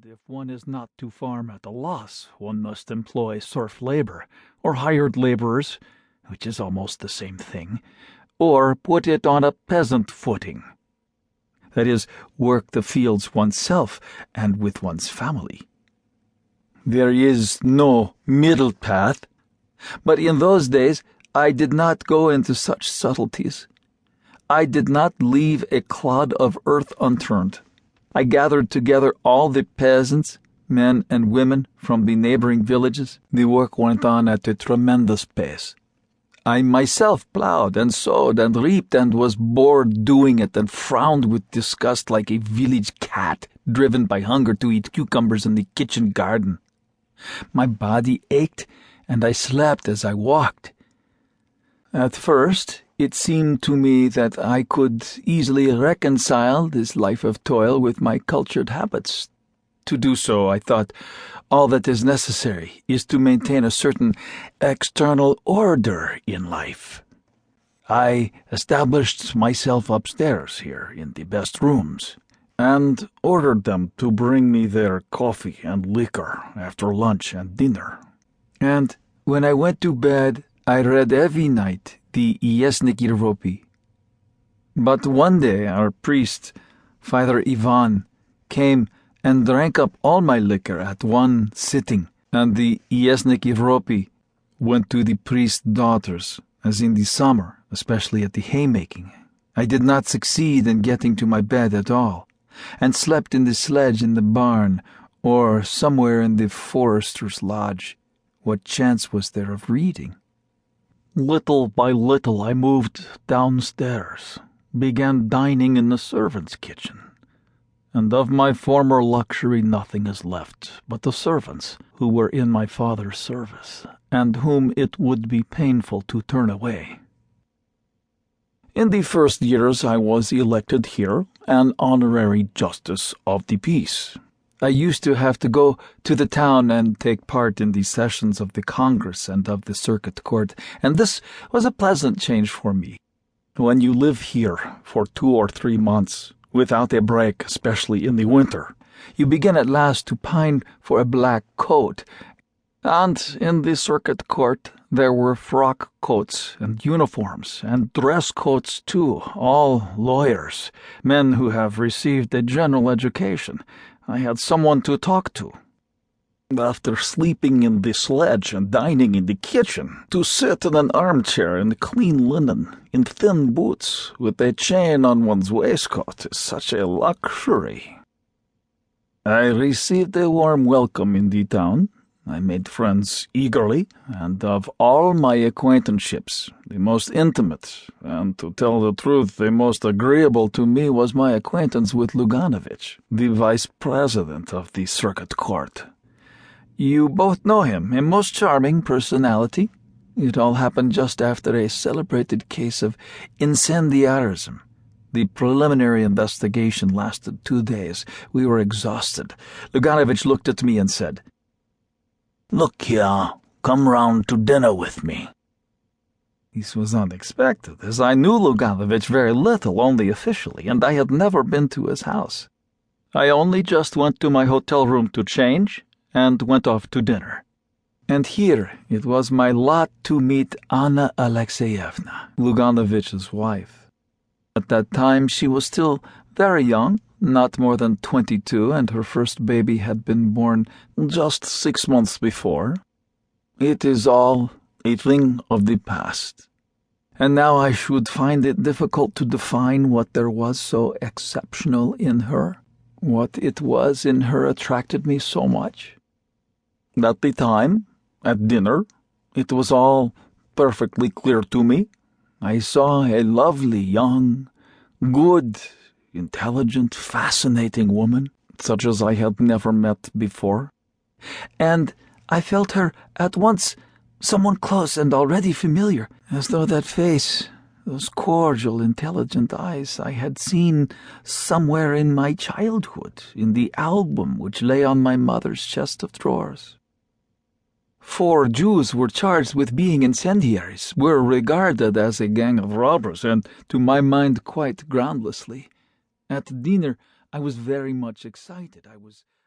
And if one is not to farm at a loss, one must employ serf labor, or hired laborers, which is almost the same thing, or put it on a peasant footing. That is, work the fields oneself and with one's family. There is no middle path, but in those days I did not go into such subtleties. I did not leave a clod of earth unturned. I gathered together all the peasants, men and women from the neighboring villages. The work went on at a tremendous pace. I myself plowed and sowed and reaped and was bored doing it and frowned with disgust like a village cat driven by hunger to eat cucumbers in the kitchen garden. My body ached and I slept as I walked. At first, it seemed to me that I could easily reconcile this life of toil with my cultured habits. To do so, I thought, all that is necessary is to maintain a certain external order in life. I established myself upstairs here in the best rooms, and ordered them to bring me their coffee and liquor after lunch and dinner. And when I went to bed, I read every night the Yesniki Ropi. But one day our priest, Father Ivan, came and drank up all my liquor at one sitting, and the Yesniki Ropi went to the priest's daughters, as in the summer, especially at the haymaking. I did not succeed in getting to my bed at all, and slept in the sledge in the barn, or somewhere in the forester's lodge. What chance was there of reading? Little by little I moved downstairs, began dining in the servants' kitchen, and of my former luxury nothing is left but the servants who were in my father's service, and whom it would be painful to turn away. In the first years I was elected here an honorary justice of the peace. I used to have to go to the town and take part in the sessions of the Congress and of the Circuit Court, and this was a pleasant change for me. When you live here for 2 or 3 months, without a break, especially in the winter, you begin at last to pine for a black coat, and in the Circuit Court there were frock coats and uniforms, and dress coats too, all lawyers, men who have received a general education. I had someone to talk to. After sleeping in the sledge and dining in the kitchen, to sit in an armchair in clean linen, in thin boots, with a chain on one's waistcoat is such a luxury. I received a warm welcome in the town. I made friends eagerly, and of all my acquaintanceships, the most intimate, and to tell the truth, the most agreeable to me was my acquaintance with Luganovich, the vice president of the Circuit Court. You both know him, a most charming personality. It all happened just after a celebrated case of incendiarism. The preliminary investigation lasted 2 days. We were exhausted. Luganovich looked at me and said, "Look here, come round to dinner with me." This was unexpected, as I knew Luganovich very little, only officially, and I had never been to his house. I only just went to my hotel room to change, and went off to dinner. And here it was my lot to meet Anna Alexyevna, Luganovich's wife. At that time she was still very young, not more than 22, and her first baby had been born just 6 months before. It is all a thing of the past. And now I should find it difficult to define what there was so exceptional in her, what it was in her attracted me so much. At the time, at dinner, it was all perfectly clear to me. I saw a lovely, young, good, intelligent, fascinating woman, such as I had never met before, and I felt her at once someone close and already familiar, as though that face, those cordial, intelligent eyes I had seen somewhere in my childhood, in the album which lay on my mother's chest of drawers. 4 Jews were charged with being incendiaries, were regarded as a gang of robbers, and, to my mind, quite groundlessly. At dinner, I was very much excited. I was